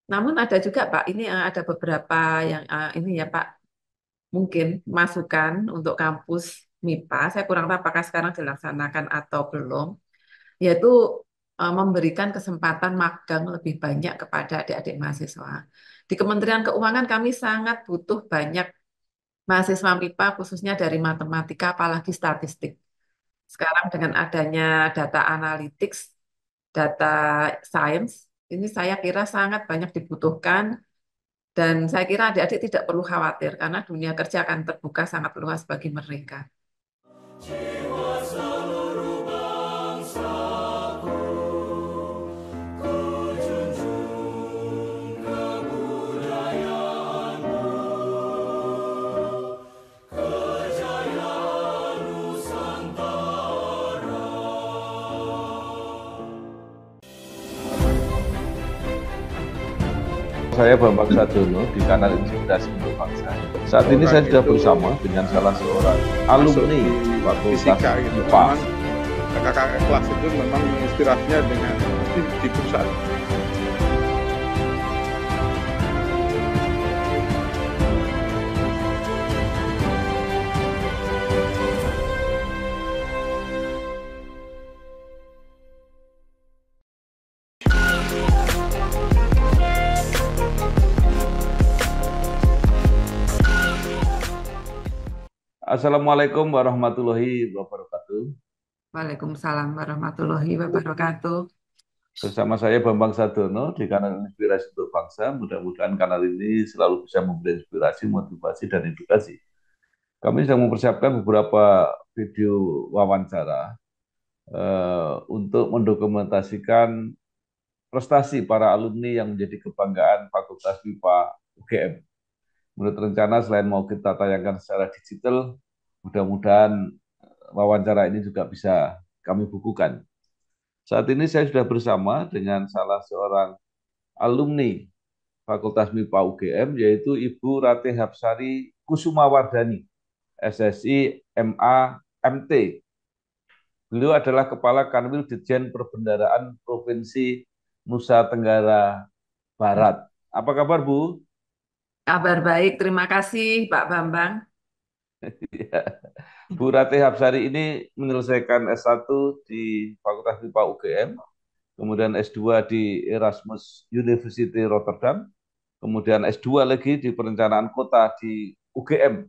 Namun ada juga Pak, ini ada beberapa yang ini ya Pak, mungkin masukan untuk kampus MIPA. Saya kurang tahu apakah sekarang dilaksanakan atau belum, yaitu memberikan kesempatan magang lebih banyak kepada adik-adik mahasiswa. Di Kementerian Keuangan kami sangat butuh banyak mahasiswa MIPA khususnya dari matematika apalagi statistik. Sekarang dengan adanya data analytics, data science, ini saya kira sangat banyak dibutuhkan dan saya kira adik-adik tidak perlu khawatir karena dunia kerja akan terbuka sangat luas bagi mereka. Jiwa seluruh bangsaku, ku junjung kebudayaanmu, kejayaan Nusantara. Saya Bambang Sadiono di kanal Inspirasi untuk Bangsa. Saat ini saya sudah bersama dengan salah seorang alumni Fakultas fisika gitu. IPA. Memang kakak kelas itu memang menginspirasinya dengan di pusat. Assalamualaikum warahmatullahi wabarakatuh. Waalaikumsalam warahmatullahi wabarakatuh. Bersama saya Bambang Sadiono di kanal Inspirasi untuk Bangsa. Mudah-mudahan kanal ini selalu bisa memberi inspirasi, motivasi, dan edukasi. Kami sedang mempersiapkan beberapa video wawancara untuk mendokumentasikan prestasi para alumni yang menjadi kebanggaan Fakultas MIPA UGM. Menurut rencana, selain mau kita tayangkan secara digital, mudah-mudahan wawancara ini juga bisa kami bukukan. Saat ini saya sudah bersama dengan salah seorang alumni Fakultas MIPA UGM, yaitu Ibu Ratih Hapsari Kusumawardani, SSI MA MT. Beliau adalah Kepala Kanwil Ditjen Perbendaharaan Provinsi Nusa Tenggara Barat. Apa kabar, Bu? Kabar baik, terima kasih Pak Bambang. Ya. Bu Ratih Hapsari ini menyelesaikan S1 di Fakultas MIPA UGM, kemudian S2 di Erasmus University Rotterdam, kemudian S2 lagi di Perencanaan Kota di UGM,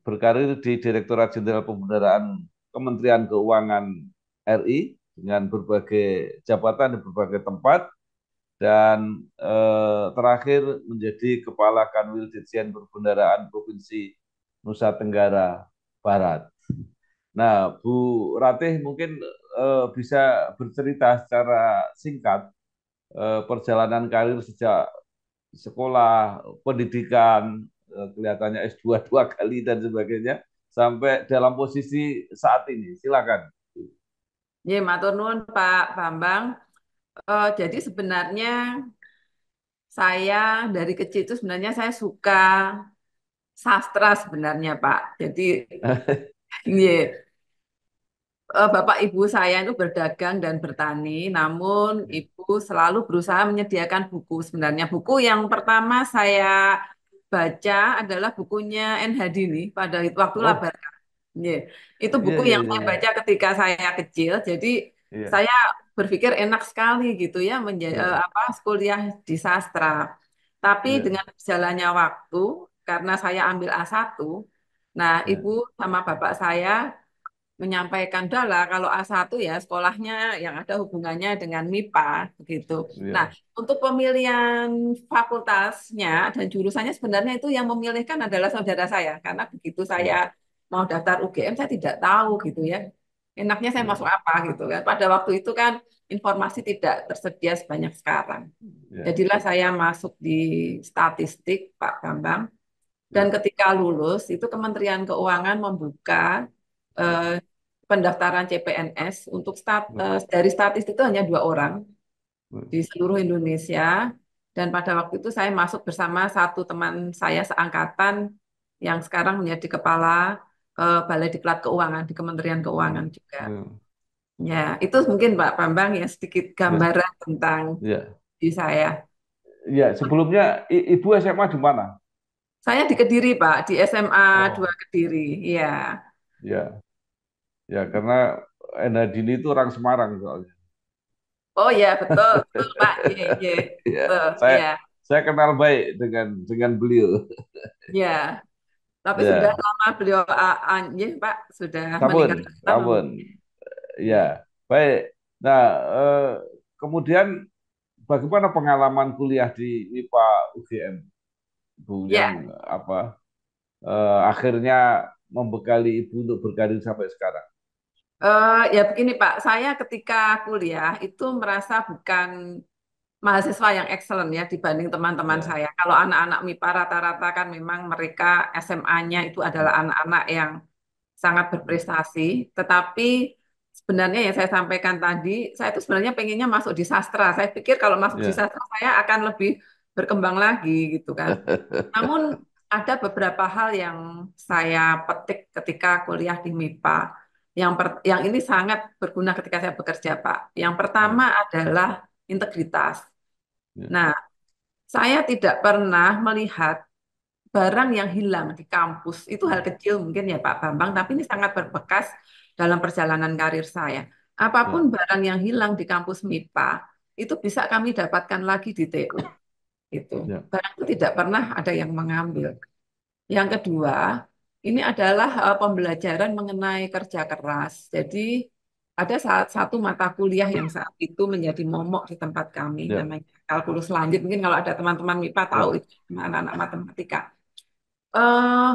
berkarir di Direktorat Jenderal Pembendaharaan Kementerian Keuangan RI dengan berbagai jabatan di berbagai tempat, dan terakhir menjadi Kepala Kanwil Ditjen Perbendaharaan Provinsi Nusa Tenggara Barat. Nah, Bu Ratih mungkin bisa bercerita secara singkat perjalanan karir sejak sekolah, pendidikan, kelihatannya S2 dua kali dan sebagainya, sampai dalam posisi saat ini. Silakan. Ya, matur nuwun Pak Bambang. Jadi sebenarnya saya dari kecil itu sebenarnya saya suka sastra sebenarnya Pak. Jadi ya, Bapak Ibu saya itu berdagang dan bertani, namun Ibu selalu berusaha menyediakan buku. Sebenarnya buku yang pertama saya baca adalah bukunya N. Hadini pada waktu Oh, laba. Iya, itu iya, buku iya, yang iya, saya iya. baca ketika saya kecil. Jadi Iya, saya berpikir enak sekali gitu ya iya, apa kuliah di sastra. Tapi iya, dengan berjalannya waktu, karena saya ambil A1, nah iya, ibu sama bapak saya menyampaikan dahlah kalau A1 ya sekolahnya yang ada hubungannya dengan MIPA begitu. Nah, iya, untuk pemilihan fakultasnya dan jurusannya sebenarnya itu yang memilihkan adalah saudara saya karena begitu saya iya, mau daftar UGM saya tidak tahu gitu ya. Enaknya saya masuk iya, apa gitu kan. Pada waktu itu kan informasi tidak tersedia sebanyak sekarang. iya, Jadilah saya masuk di statistik Pak Bambang dan iya, ketika lulus itu Kementerian Keuangan membuka eh, pendaftaran CPNS untuk dari statistik itu hanya 2 orang di seluruh Indonesia dan pada waktu itu saya masuk bersama satu teman saya seangkatan yang sekarang menjadi kepala Balai Diklat Keuangan di Kementerian Keuangan juga. iya, Ya, itu mungkin Pak Bambang ya sedikit iya, gambaran tentang iya. diri saya. Ya, sebelumnya Ibu SMA di mana? Saya di Kediri, Pak, di SMA 2 Oh, Kediri. Iya. ya, ya karena Enda Dini itu orang Semarang soalnya. Oh ya, betul, betul, Pak. Iya, iya. Ya, Betul, saya iya. saya kenal baik dengan beliau. Iya. Tapi sudah Ya, lama beliau ya, Pak, sudah sampun, meninggal lama. sampun. Ya, Iya. baik. Nah, kemudian bagaimana pengalaman kuliah di MIPA UGM, Bu, yang Ya, apa akhirnya membekali Ibu untuk berkarir sampai sekarang? ya begini Pak, saya ketika kuliah itu merasa bukan mahasiswa yang excellent ya dibanding teman-teman Ya, saya. Kalau anak-anak MIPA rata-rata kan memang mereka SMA-nya itu adalah ya, anak-anak yang sangat berprestasi. Tetapi sebenarnya yang saya sampaikan tadi, saya itu sebenarnya pengennya masuk di sastra. Saya pikir kalau masuk di ya, sastra saya akan lebih berkembang lagi gitu kan. Namun ada beberapa hal yang saya petik ketika kuliah di MIPA. Yang ini sangat berguna ketika saya bekerja, Pak. Yang ya, pertama adalah integritas. ya, Nah, saya tidak pernah melihat barang yang hilang di kampus. Itu hal kecil mungkin ya Pak Bambang, tapi ini sangat berbekas dalam perjalanan karir saya. Apapun ya, barang yang hilang di kampus MIPA, itu bisa kami dapatkan lagi di TU. Itu. ya, Barang itu tidak pernah ada yang mengambil. Yang kedua, ini adalah pembelajaran mengenai kerja keras. Jadi ada saat satu mata kuliah yang saat itu menjadi momok di tempat kami, ya, namanya kalkulus lanjut. Mungkin kalau ada teman-teman MIPA tahu ya, itu anak-anak matematika. eh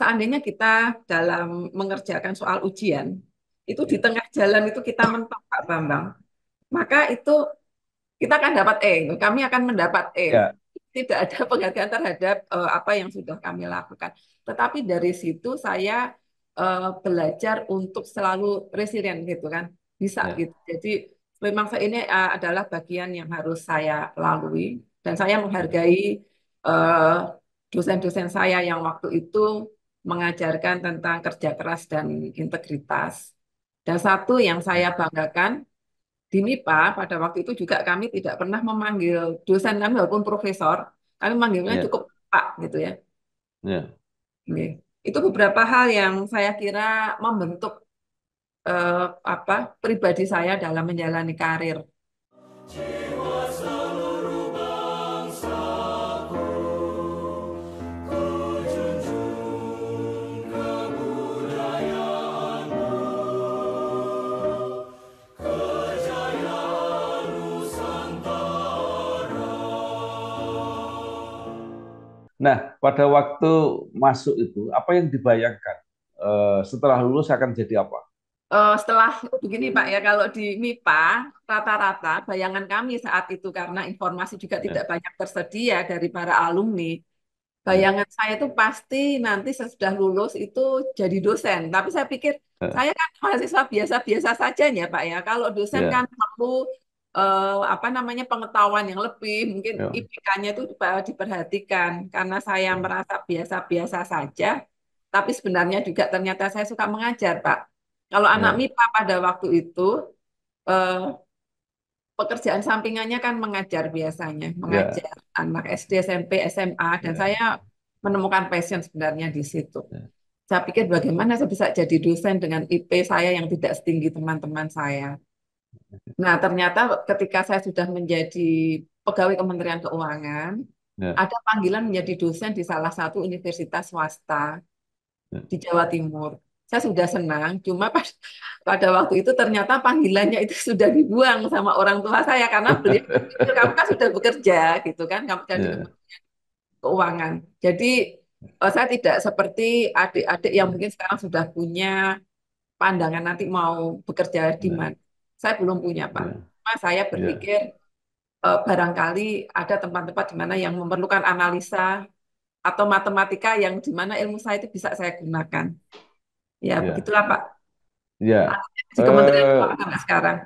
Seandainya kita dalam mengerjakan soal ujian, itu di ya, tengah jalan itu kita mentok Pak Bambang, maka itu kita akan dapat E, kami akan mendapat E. ya, Tidak ada penghargaan terhadap apa yang sudah kami lakukan. Tetapi dari situ saya belajar untuk selalu resilient gitu kan, bisa ya, gitu. Jadi memang ini adalah bagian yang harus saya lalui dan saya ya, menghargai eh, dosen-dosen saya yang waktu itu mengajarkan tentang kerja keras dan integritas. Dan satu yang saya banggakan di MIPA pada waktu itu juga kami tidak pernah memanggil dosen kami walaupun profesor, kami manggilnya ya, cukup Pak gitu ya. ya. Oke. Itu beberapa hal yang saya kira membentuk eh, apa pribadi saya dalam menjalani karir. Jiwa seluruh bangsaku, ku junjung kebudayaanmu, kejayaan Nusantara. Nah, pada waktu masuk itu, apa yang dibayangkan? Setelah lulus akan jadi apa? Setelah begini Pak ya, kalau di MIPA rata-rata bayangan kami saat itu karena informasi juga Ya, tidak banyak tersedia dari para alumni. ya, Bayangan saya itu pasti nanti sesudah lulus itu jadi dosen. Tapi saya pikir ya, saya kan mahasiswa biasa-biasa saja ya Pak ya. Kalau dosen kan ya, perlu apa namanya pengetahuan yang lebih, mungkin ya, IPK-nya itu diperhatikan. Karena saya ya, merasa biasa-biasa saja, tapi sebenarnya juga ternyata saya suka mengajar Pak. Kalau anak ya, MIPA pada waktu itu eh, pekerjaan sampingannya kan mengajar biasanya, ya, mengajar anak SD, SMP, SMA, dan ya, saya menemukan passion sebenarnya di situ. ya, Saya pikir bagaimana saya bisa jadi dosen dengan IP saya yang tidak setinggi teman-teman saya. Nah, ternyata ketika saya sudah menjadi pegawai Kementerian Keuangan, ya, ada panggilan menjadi dosen di salah satu universitas swasta ya, di Jawa Timur. Saya sudah senang, cuma pada waktu itu ternyata panggilannya itu sudah dibuang sama orang tua saya karena beliau berpikir kamu kan sudah bekerja gitu kan, kamu jadi ya, keuangan. Jadi saya tidak seperti adik-adik yang mungkin sekarang sudah punya pandangan nanti mau bekerja di ya, mana. Saya belum punya, Pak. ya, Cuma saya ya, berpikir barangkali ada tempat-tempat di mana yang memerlukan analisa atau matematika yang di mana ilmu saya itu bisa saya gunakan. Ya, ya, begitulah Pak. ya. Di Kementerian Keuangan sampai sekarang.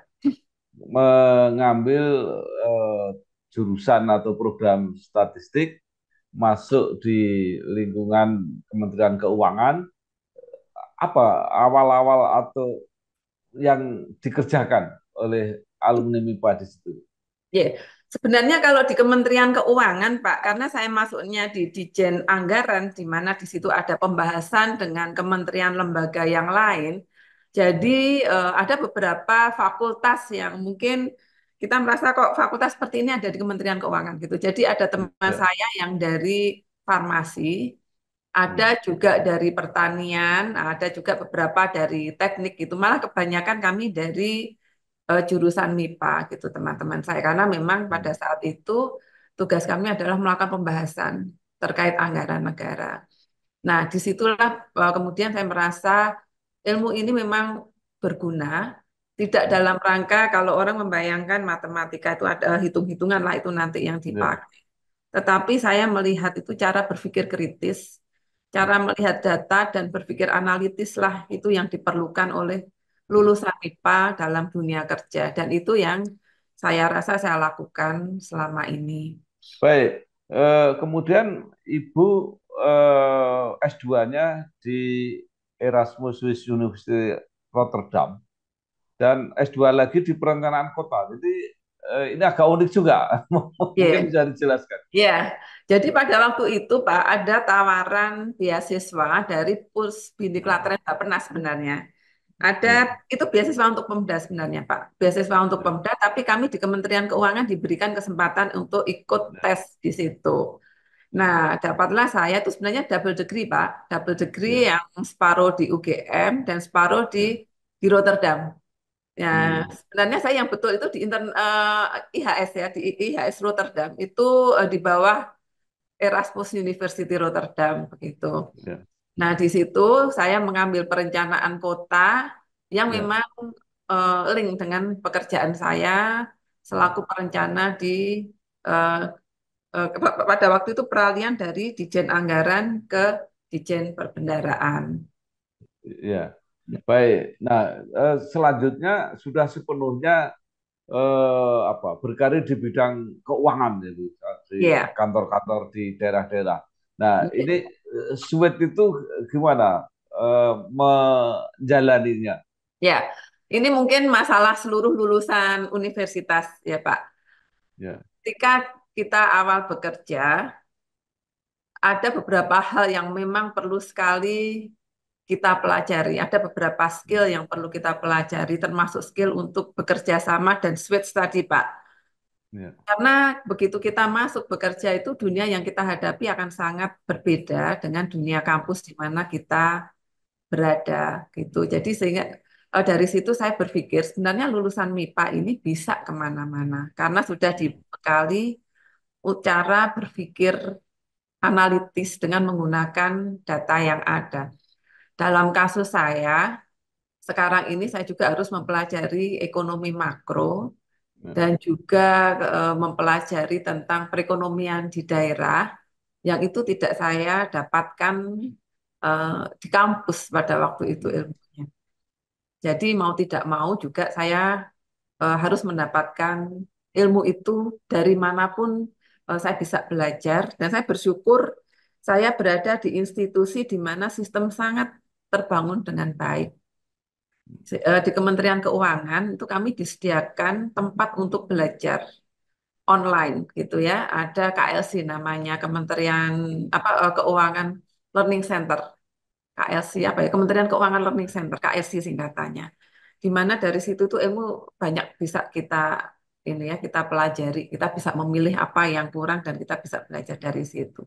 Mengambil eh, jurusan atau program statistik masuk di lingkungan Kementerian Keuangan, apa awal-awal atau yang dikerjakan oleh alumni MIPA di situ? Ya, Sebenarnya kalau di Kementerian Keuangan, Pak, karena saya masuknya di Dijen Anggaran, di mana di situ ada pembahasan dengan kementerian lembaga yang lain. Jadi ada beberapa fakultas yang mungkin kita merasa kok fakultas seperti ini ada di Kementerian Keuangan gitu. Jadi ada teman Ya. saya yang dari farmasi, ada Hmm. juga dari pertanian, ada juga beberapa dari teknik gitu. Malah kebanyakan kami dari jurusan MIPA gitu teman-teman saya. Karena memang pada Hmm. saat itu tugas kami adalah melakukan pembahasan terkait anggaran negara. Nah, disitulah kemudian saya merasa ilmu ini memang berguna. Tidak Hmm. dalam rangka kalau orang membayangkan matematika itu ada hitung-hitungan lah itu nanti yang Ya. dipakai. Tetapi saya melihat itu cara berpikir kritis, cara melihat data dan berpikir analitis lah itu yang diperlukan oleh lulusan MIPA dalam dunia kerja. Dan itu yang saya rasa saya lakukan selama ini. Baik, kemudian Ibu S2-nya di Erasmus Swiss University Rotterdam dan S2 lagi di perencanaan kota. Jadi ini agak unik juga. Mungkin Ya, bisa dijelaskan. ya. Jadi pada waktu itu Pak ada tawaran beasiswa dari Pusbindiklatren Bappenas sebenarnya. Ada Ya, itu beasiswa untuk Pemda sebenarnya Pak. Beasiswa untuk ya, Pemda, tapi kami di Kementerian Keuangan diberikan kesempatan untuk ikut ya, tes di situ. Nah, dapatlah saya itu sebenarnya double degree Pak. Double degree ya, yang separuh di UGM dan separuh ya. di Rotterdam. Ya, Hmm, sebenarnya saya yang betul itu di IHS ya, di IHS Rotterdam. Itu di bawah Erasmus University Rotterdam begitu. ya, Nah, di situ saya mengambil perencanaan kota yang ya, memang link dengan pekerjaan saya ya, selaku perencana di eh, pada waktu itu peralihan dari Dijen Anggaran ke Dijen Perbendaraan. ya. Baik. Nah, selanjutnya sudah sepenuhnya apa berkarir di bidang keuangan itu di Iya. kantor-kantor di daerah-daerah. Nah, ini Sweet itu gimana menjalaninya? Ya, ini mungkin masalah seluruh lulusan universitas ya Pak. Ya, Ketika kita awal bekerja, ada beberapa hal yang memang perlu sekali kita pelajari. Ada beberapa skill yang perlu kita pelajari, termasuk skill untuk bekerja sama dan switch tadi Pak. ya, Karena begitu kita masuk bekerja itu dunia yang kita hadapi akan sangat berbeda dengan dunia kampus di mana kita berada gitu. Jadi sehingga dari situ saya berpikir sebenarnya lulusan MIPA ini bisa kemana-mana karena sudah dibekali cara berpikir analitis dengan menggunakan data yang ada. Dalam kasus saya, sekarang ini saya juga harus mempelajari ekonomi makro ya, dan juga mempelajari tentang perekonomian di daerah yang itu tidak saya dapatkan di kampus pada waktu itu ilmunya. Jadi mau tidak mau juga saya harus mendapatkan ilmu itu dari manapun saya bisa belajar dan saya bersyukur saya berada di institusi di mana sistem sangat terbangun dengan baik. Di Kementerian Keuangan itu kami disediakan tempat untuk belajar online gitu ya. Ada KLC namanya Kementerian Keuangan Learning Center. KLC apa ya? Kementerian Keuangan Learning Center, KLC singkatannya. Di mana dari situ tuh ilmu banyak bisa kita ini ya, kita pelajari, kita bisa memilih apa yang kurang dan kita bisa belajar dari situ.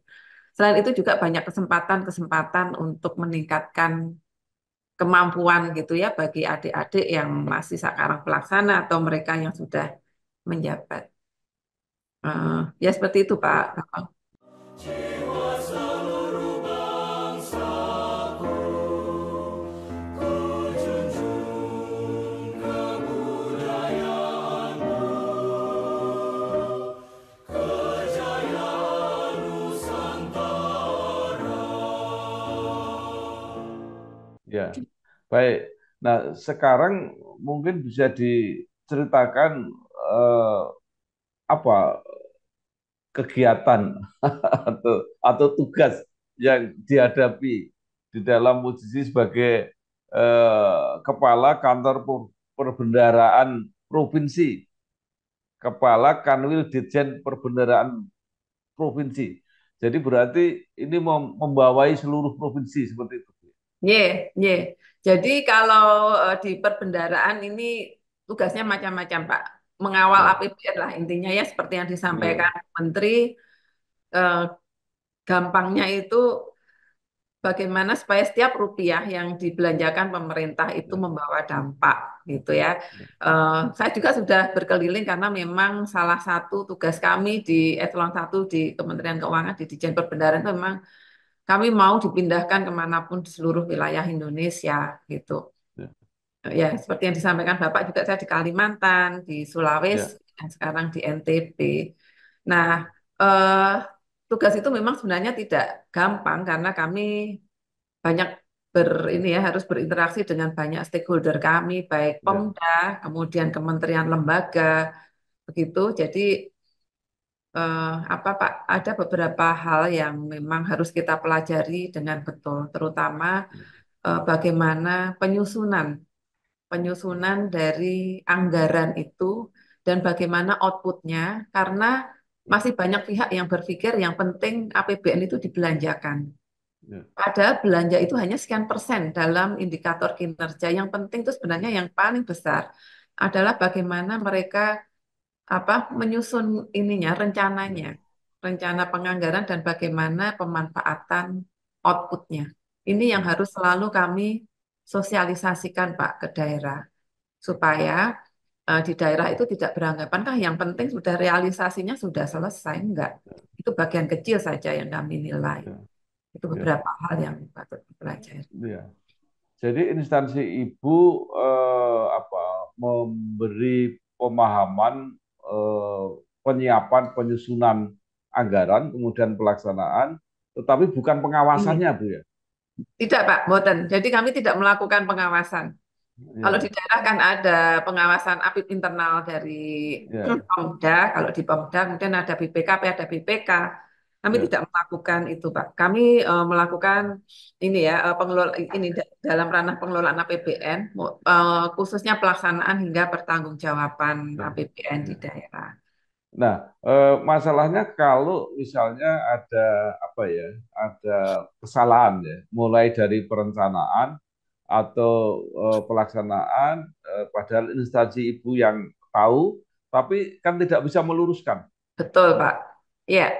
Selain itu juga banyak kesempatan-kesempatan untuk meningkatkan kemampuan gitu ya bagi adik-adik yang masih sekarang pelaksana atau mereka yang sudah menjabat. Ya seperti itu Pak. Jiwa seluruh bangsaku, ku junjung kebudayaanmu, kejayaan Nusantara. ya. Baik. Nah, sekarang mungkin bisa diceritakan eh, apa kegiatan atau tugas yang dihadapi di dalam posisi sebagai kepala kantor perbendaharaan provinsi Kepala Kanwil Ditjen Perbendaharaan Provinsi. Jadi berarti ini membawai seluruh provinsi seperti itu. Ye, ye. Jadi kalau di perbendaharaan ini tugasnya macam-macam, Pak. Mengawal Ya, APBN lah intinya ya seperti yang ya, disampaikan Menteri. eh, Gampangnya itu bagaimana supaya setiap rupiah yang dibelanjakan pemerintah itu ya, membawa dampak gitu ya. ya, Saya juga sudah berkeliling karena memang salah satu tugas kami di Eselon 1 di Kementerian Keuangan di Ditjen Perbendaharaan itu memang kami mau dipindahkan kemanapun di seluruh wilayah Indonesia gitu. ya, Ya, seperti yang disampaikan Bapak juga saya di Kalimantan, di Sulawesi, ya, dan sekarang di NTB. Nah, eh, tugas itu memang sebenarnya tidak gampang karena kami banyak ini ya harus berinteraksi dengan banyak stakeholder kami, baik ya, Pemda, kemudian kementerian lembaga, begitu. Jadi apa Pak, ada beberapa hal yang memang harus kita pelajari dengan betul, terutama bagaimana penyusunan dari anggaran itu dan bagaimana outputnya, karena ya, masih banyak pihak yang berpikir yang penting APBN itu dibelanjakan. ya, Padahal belanja itu hanya sekian persen dalam indikator kinerja. Yang penting itu sebenarnya yang paling besar adalah bagaimana mereka menyusun ininya, ya, rencananya, rencana penganggaran dan bagaimana pemanfaatan outputnya. Ini yang ya, harus selalu kami sosialisasikan Pak ke daerah supaya di daerah itu tidak beranggapan kah yang penting sudah realisasinya sudah selesai. Enggak. Itu bagian kecil saja yang kami nilai. ya, Itu ya, beberapa hal yang patut dipelajari. ya. Jadi instansi ibu apa memberi pemahaman eh, penyiapan penyusunan anggaran kemudian pelaksanaan, tetapi bukan Ini pengawasannya Bu ya. tidak Pak, Boten. Jadi kami tidak melakukan pengawasan. Kalau di Ya, daerah kan ada pengawasan APIP internal dari ya, Pemda, kalau di Pemda kemudian ada BPKP, ada BPK. Kami ya, tidak melakukan itu, Pak. Kami melakukan ini ya, ini dalam ranah pengelolaan APBN, khususnya pelaksanaan hingga pertanggungjawaban ya, APBN di ya. daerah. Nah, masalahnya kalau misalnya ada apa ya, ada kesalahan ya, mulai dari perencanaan atau pelaksanaan, padahal instansi ibu yang tahu, tapi kan tidak bisa meluruskan. Betul, Pak. Ya,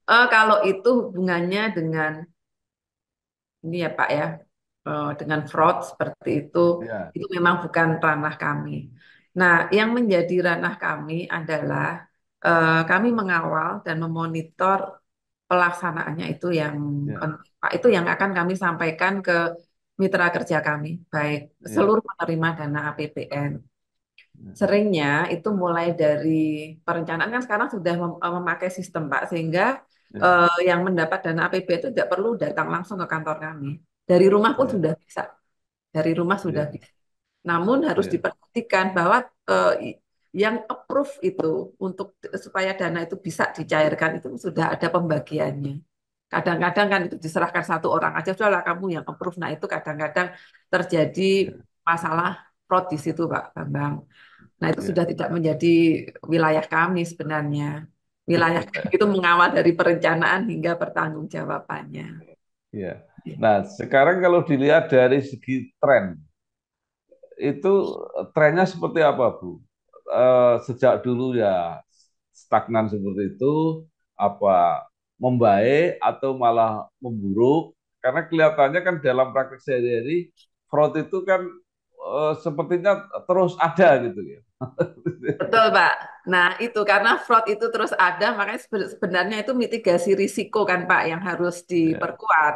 kalau itu hubungannya dengan ini ya Pak ya, dengan fraud seperti Ya, itu memang bukan ranah kami. Nah, yang menjadi ranah kami adalah kami mengawal dan memonitor pelaksanaannya itu yang ya, penting, Pak. Itu yang akan kami sampaikan ke mitra kerja kami, baik ya, seluruh penerima dana APBN. ya, Seringnya itu mulai dari perencanaan kan sekarang sudah memakai sistem Pak, sehingga ya, yang mendapat dana APBN itu tidak perlu datang langsung ke kantor kami. Dari rumah pun ya, sudah bisa. Dari rumah sudah ya, bisa. Namun harus ya, diperhatikan bahwa yang approve itu untuk supaya dana itu bisa dicairkan itu sudah ada pembagiannya. Kadang-kadang kan itu diserahkan satu orang aja, sudahlah kamu yang approve. Nah itu kadang-kadang terjadi ya, masalah fraud di situ Pak Bambang. Nah, itu sudah ya, tidak menjadi wilayah kami sebenarnya. Wilayah kami itu mengawal dari perencanaan hingga pertanggungjawabannya. ya. Nah, sekarang kalau dilihat dari segi tren, itu trennya seperti apa, Bu? Sejak dulu ya stagnan seperti itu, apa membaik atau malah memburuk? Karena kelihatannya kan dalam praktek sehari-hari fraud itu kan sepertinya terus ada gitu ya. Betul, Pak. Nah, itu karena fraud itu terus ada, makanya sebenarnya itu mitigasi risiko kan, Pak, yang harus Ya, diperkuat.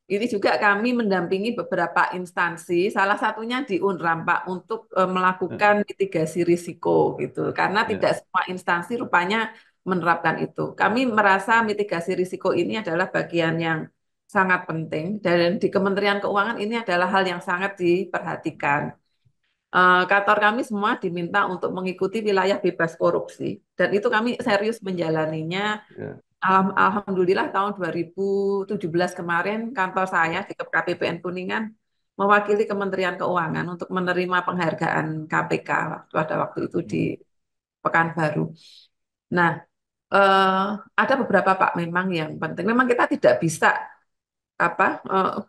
Ini juga kami mendampingi beberapa instansi, salah satunya di UNRAM, Pak, untuk ya, melakukan mitigasi risiko gitu. Karena tidak ya, semua instansi rupanya menerapkan itu. Kami merasa mitigasi risiko ini adalah bagian yang sangat penting dan di Kementerian Keuangan ini adalah hal yang sangat diperhatikan. Kantor kami semua diminta untuk mengikuti wilayah bebas korupsi dan itu kami serius menjalaninya. ya, Alhamdulillah tahun 2017 kemarin kantor saya di KPPN Kuningan mewakili Kementerian Keuangan untuk menerima penghargaan KPK pada waktu itu di ya. Pekanbaru. Nah, eh, ada beberapa Pak memang yang penting. Memang kita tidak bisa apa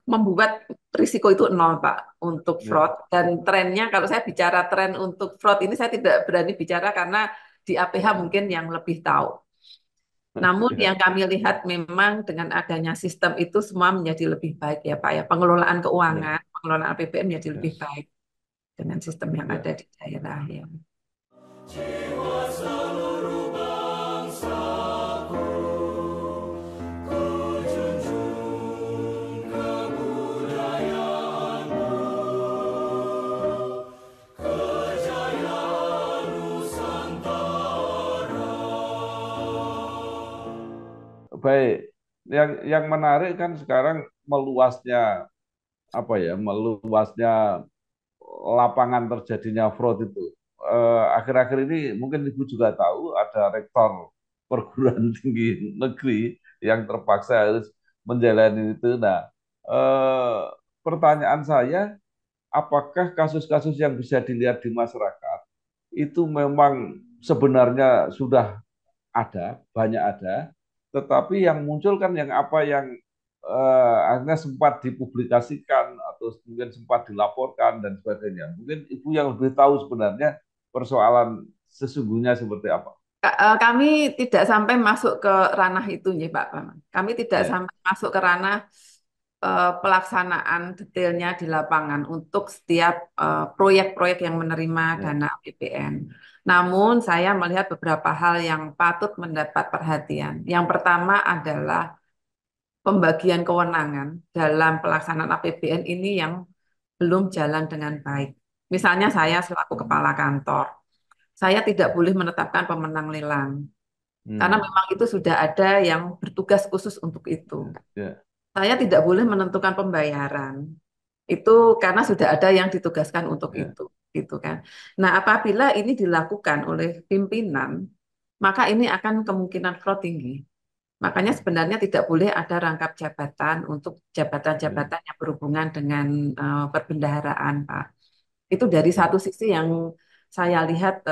membuat risiko itu nol Pak untuk Ya, fraud, dan trennya kalau saya bicara tren untuk fraud ini saya tidak berani bicara karena di APH mungkin yang lebih tahu. Namun ya, yang kami lihat memang dengan adanya sistem itu semua menjadi lebih baik ya Pak ya. Pengelolaan ya, keuangan, pengelolaan APBN menjadi ya, lebih baik dengan sistem yang ya. ada di daerah ya. Jiwa seluruh bangsaku, ku junjung kebudayaanmu, kejayaan Nusantara. Baik, yang menarik kan sekarang meluasnya apa ya, meluasnya lapangan terjadinya fraud itu. Akhir-akhir ini mungkin Ibu juga tahu ada rektor perguruan tinggi negeri yang terpaksa harus menjalani itu. Nah, eh, pertanyaan saya, apakah kasus-kasus yang bisa dilihat di masyarakat itu memang sebenarnya sudah ada, banyak ada, tetapi yang muncul kan yang apa yang akhirnya sempat dipublikasikan atau mungkin sempat dilaporkan dan sebagainya. Mungkin Ibu yang lebih tahu sebenarnya persoalan sesungguhnya seperti apa. Kami tidak sampai masuk ke ranah itu ya Pak Bambang. Kami tidak Ya, sampai masuk ke ranah pelaksanaan detailnya di lapangan untuk setiap proyek-proyek yang menerima ya, dana APBN. Namun saya melihat beberapa hal yang patut mendapat perhatian. Yang pertama adalah pembagian kewenangan dalam pelaksanaan APBN ini yang belum jalan dengan baik. Misalnya saya selaku kepala kantor, saya tidak boleh menetapkan pemenang lelang karena hmm, memang itu sudah ada yang bertugas khusus untuk itu. ya, Saya tidak boleh menentukan pembayaran. Itu karena sudah ada yang ditugaskan untuk ya, itu, gitu kan. Nah, apabila ini dilakukan oleh pimpinan, maka ini akan kemungkinan fraud tinggi. Makanya sebenarnya tidak boleh ada rangkap jabatan untuk ya, jabatan-jabatan yang berhubungan dengan perbendaharaan, Pak. Itu dari ya, satu sisi yang saya lihat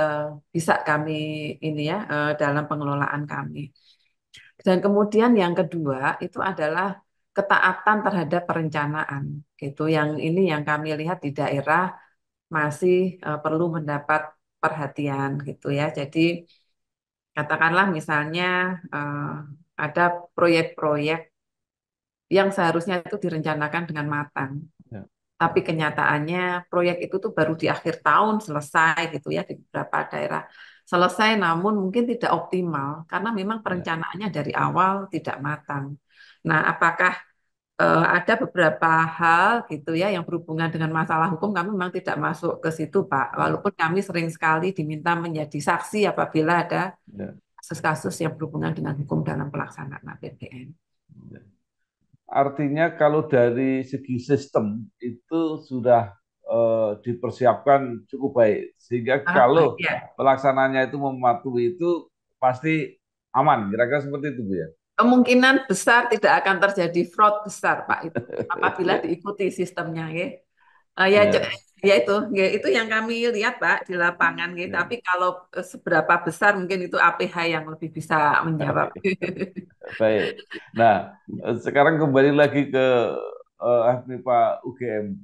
bisa kami ini ya dalam pengelolaan kami. Dan kemudian yang kedua itu adalah ketaatan terhadap perencanaan. Gitu. Yang ini yang kami lihat di daerah masih perlu mendapat perhatian gitu ya. Jadi katakanlah misalnya ada proyek-proyek yang seharusnya itu direncanakan dengan matang. ya, Tapi kenyataannya proyek itu tuh baru di akhir tahun selesai gitu ya di beberapa daerah. Selesai namun mungkin tidak optimal karena memang ya, perencanaannya dari awal tidak matang. Nah, apakah ada beberapa hal gitu ya yang berhubungan dengan masalah hukum kami memang tidak masuk ke situ, Pak. ya, Walaupun kami sering sekali diminta menjadi saksi apabila ada ya, kasus-kasus yang berhubungan dengan hukum dalam pelaksanaan APBN. ya. Artinya kalau dari segi sistem itu sudah dipersiapkan cukup baik, sehingga Sangat baik kalau ya. pelaksananya itu mematuhi itu pasti aman. Kira-kira seperti itu, Bu ya. Kemungkinan besar tidak akan terjadi fraud besar, Pak, itu apabila diikuti sistemnya, ya. Ya, Ya, ya, itu yang kami lihat, Pak, di lapangan, ya. ya. Tapi kalau seberapa besar mungkin itu APH yang lebih bisa menjawab. Oke, baik. Nah, sekarang kembali lagi ke FMIPA UGM.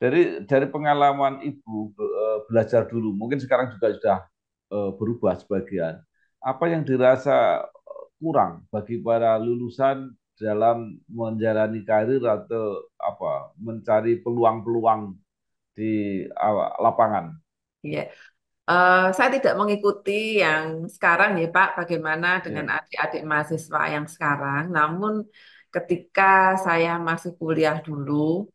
Dari pengalaman Ibu belajar dulu, mungkin sekarang juga sudah berubah sebagian. Apa yang dirasa kurang bagi para lulusan dalam menjalani karir atau apa mencari peluang-peluang di lapangan? Ya. Saya tidak mengikuti yang sekarang ya Pak, bagaimana dengan Ya, adik-adik mahasiswa yang sekarang. Namun ketika saya masih kuliah dulu,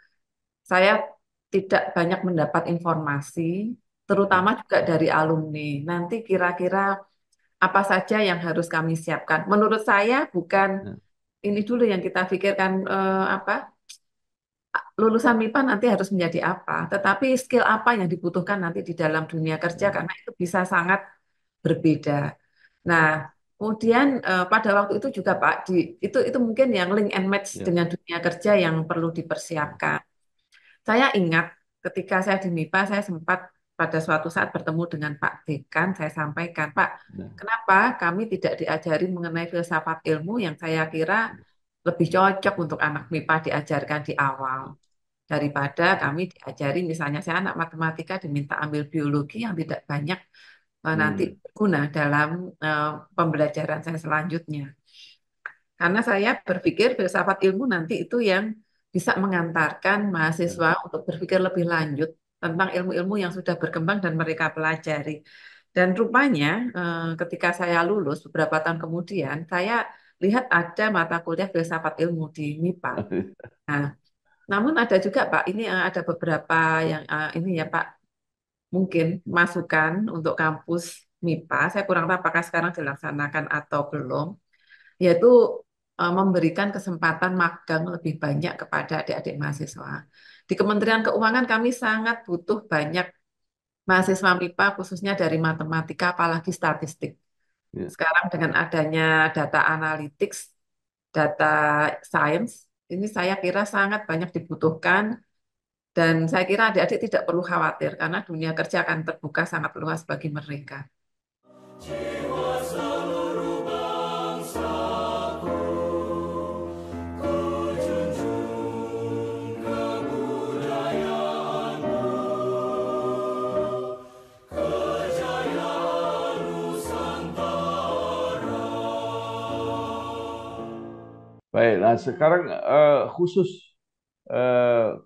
saya tidak banyak mendapat informasi, terutama ya, juga dari alumni. Nanti kira-kira apa saja yang harus kami siapkan? Menurut saya bukan ya, ini dulu yang kita pikirkan apa lulusan MIPA nanti harus menjadi apa, tetapi skill apa yang dibutuhkan nanti di dalam dunia kerja ya, karena itu bisa sangat berbeda. Nah, kemudian pada waktu itu juga Pak, itu mungkin yang link and match ya, dengan dunia kerja yang perlu ya, dipersiapkan. Saya ingat ketika saya di MIPA, saya sempat pada suatu saat bertemu dengan Pak Dekan, saya sampaikan, Pak, Ya. kenapa kami tidak diajari mengenai filsafat ilmu yang saya kira lebih cocok untuk anak MIPA diajarkan di awal daripada kami diajari misalnya saya anak matematika diminta ambil biologi yang tidak banyak nanti Hmm. berguna dalam pembelajaran saya selanjutnya. Karena saya berpikir filsafat ilmu nanti itu yang bisa mengantarkan Ya. mahasiswa untuk berpikir lebih lanjut tentang ilmu-ilmu yang sudah berkembang dan mereka pelajari. Dan rupanya ketika saya lulus beberapa tahun kemudian, saya lihat ada mata kuliah filsafat ilmu di MIPA. Nah, namun ada juga Pak, ini ada beberapa yang ini ya Pak, mungkin masukan untuk kampus MIPA. Saya kurang tahu apakah sekarang dilaksanakan atau belum, yaitu memberikan kesempatan magang lebih banyak kepada adik-adik mahasiswa. Di Kementerian Keuangan kami sangat butuh banyak mahasiswa MIPA khususnya dari matematika apalagi statistik. Ya. Sekarang dengan adanya data analytics, data science, ini saya kira sangat banyak dibutuhkan dan saya kira adik-adik tidak perlu khawatir karena dunia kerja akan terbuka sangat luas bagi mereka. Jiwa seluruh bangsaku, ku junjung kebudayaanmu, kejayaan Nusantara. Baik, nah sekarang khusus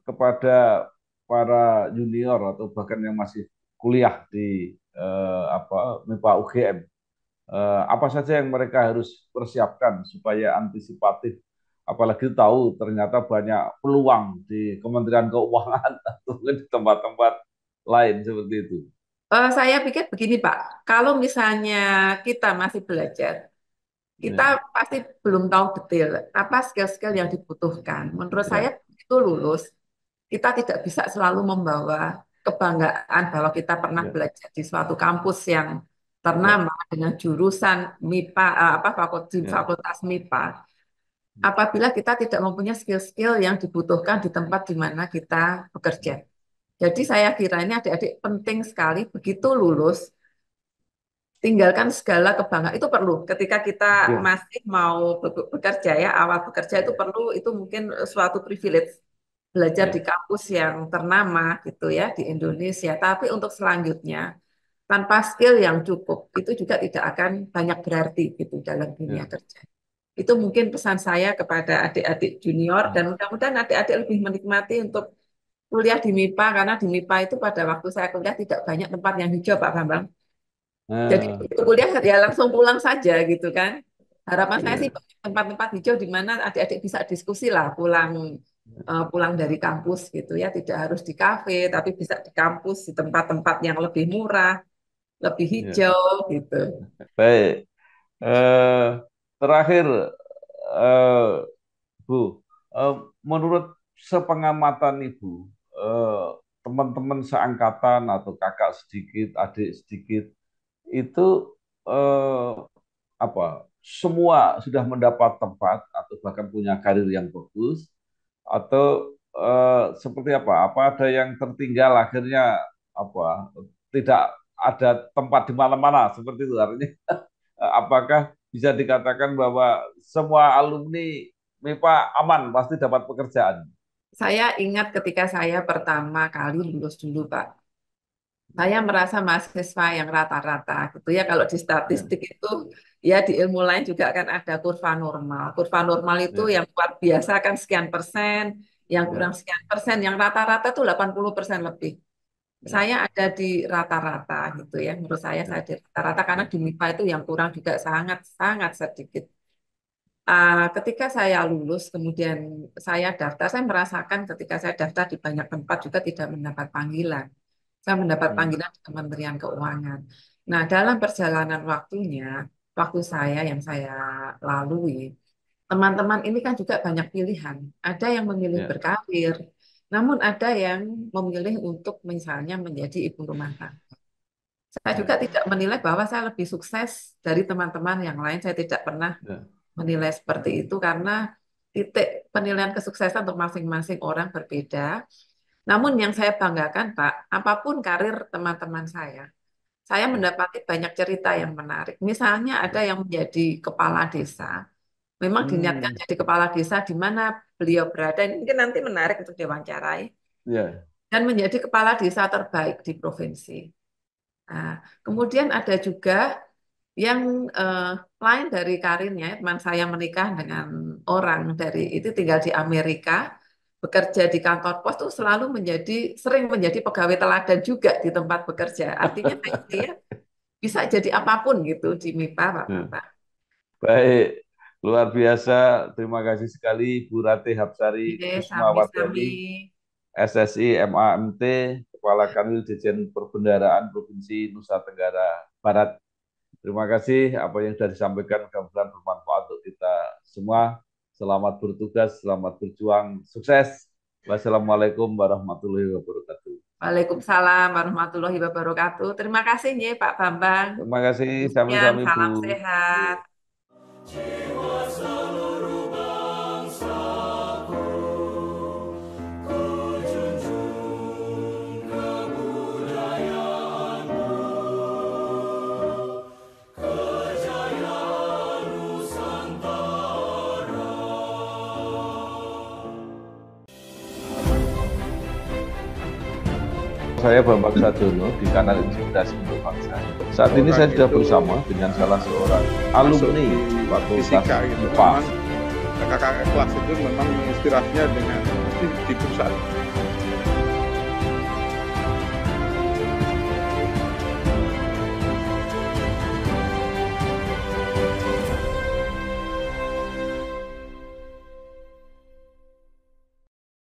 kepada para junior atau bahkan yang masih kuliah di MIPA UGM, apa saja yang mereka harus persiapkan supaya antisipatif, apalagi tahu ternyata banyak peluang di Kementerian Keuangan atau di tempat-tempat lain seperti itu. Saya pikir begini Pak, kalau misalnya kita masih belajar, kita Ya, pasti belum tahu detail apa skill-skill yang dibutuhkan. Menurut saya ya, itu lulus, kita tidak bisa selalu membawa kebanggaan bahwa kita pernah ya, belajar di suatu kampus yang ya, ternama dengan jurusan MIPA, ya, fakultas MIPA. Apabila kita tidak mempunyai skill-skill yang dibutuhkan di tempat di mana kita bekerja. Jadi saya kira ini adik-adik penting sekali begitu lulus tinggalkan segala kebanggaan itu perlu ketika kita ya, masih mau bekerja ya awal bekerja itu perlu itu mungkin suatu privilege belajar di ya, kampus yang ternama gitu ya di Indonesia tapi untuk selanjutnya tanpa skill yang cukup itu juga tidak akan banyak berarti gitu dalam dunia ya. kerja itu mungkin pesan saya kepada adik-adik junior dan mudah-mudahan adik-adik lebih menikmati untuk kuliah di MIPA karena di MIPA itu pada waktu saya kuliah tidak banyak tempat yang hijau Pak Bambang. Jadi Nah, begitu kuliah ya langsung pulang saja gitu kan. Harapan saya sih ya, banyak tempat-tempat hijau di mana adik-adik bisa diskusi lah pulang dari kampus gitu ya. Tidak harus di kafe tapi bisa di kampus di tempat-tempat yang lebih murah, lebih ya. hijau gitu. Baik. Eh, Terakhir, eh, Bu, eh, menurut sepengamatan Ibu, eh, teman-teman seangkatan atau kakak sedikit, adik sedikit, itu eh, apa? Semua sudah mendapat tempat atau bahkan punya karir yang bagus, atau seperti apa? Apa ada yang tertinggal akhirnya apa? Tidak ada tempat di mana-mana seperti itu artinya. Apakah bisa dikatakan bahwa semua alumni MIPA aman pasti dapat pekerjaan? Saya ingat ketika saya pertama kali lulus dulu Pak. Saya merasa mahasiswa yang rata-rata gitu ya. Kalau di Ya, statistik itu ya di ilmu lain juga kan ada kurva normal. Kurva normal itu ya, yang luar biasa kan sekian persen, yang kurang ya, sekian persen, yang rata-rata tuh 80% lebih. ya, Saya ada di rata-rata gitu ya. Menurut saya ya, di rata-rata karena ya, di MIPA itu yang kurang juga sangat-sangat sedikit. Ketika saya lulus, kemudian saya daftar, saya merasakan ketika saya daftar di banyak tempat juga tidak mendapat panggilan. Saya mendapat hmm, panggilan di Kementerian Keuangan. Nah, dalam perjalanan waktunya, waktu saya yang saya lalui, teman-teman ini kan juga banyak pilihan. Ada yang memilih ya, berkarir, namun ada yang memilih untuk misalnya menjadi ibu rumah tangga. Saya juga ya, tidak menilai bahwa saya lebih sukses dari teman-teman yang lain. Saya tidak pernah ya, menilai seperti itu karena titik penilaian kesuksesan untuk masing-masing orang berbeda. Namun yang saya banggakan, Pak, apapun karir teman-teman saya mendapati banyak cerita yang menarik. Misalnya ada yang menjadi kepala desa, memang diniatkan Hmm, jadi kepala desa di mana beliau berada, ini mungkin nanti menarik untuk diwawancarai, ya, dan menjadi kepala desa terbaik di provinsi. Nah, kemudian ada juga yang lain dari karirnya, teman saya menikah dengan orang dari itu tinggal di Amerika, bekerja di kantor pos tuh selalu sering menjadi pegawai teladan juga di tempat bekerja. Artinya saya lihat bisa jadi apapun gitu di MIPA, Pak Hmm. Bapak. Baik, luar biasa. Terima kasih sekali Bu Ratih Hapsari Oke, Kusuma sami-sami. Wardani, SSI MAMT, Kepala Kanwil Dirjen Perbendaharaan Provinsi Nusa Tenggara Barat. Terima kasih apa yang sudah disampaikan mudah-mudahan bermanfaat untuk kita semua. Selamat bertugas, selamat berjuang, sukses. Wassalamualaikum warahmatullahi wabarakatuh. Waalaikumsalam warahmatullahi wabarakatuh. Terima kasih nih Pak Bambang. Terima kasih, Demikian, sami-sami Bu. salam sehat. Jiwa seluruh bangsaku, ku junjung kebudayaanmu, kejayaan Nusantara. Saya Bambang Sadono di kanal Inspirasi untuk Bangsa. Saat ini saya sudah bersama dengan salah seorang masuk alumni di Fakultas fisika gitu. IPA. Memang kakak kelas itu memang inspirasinya dengan di pusat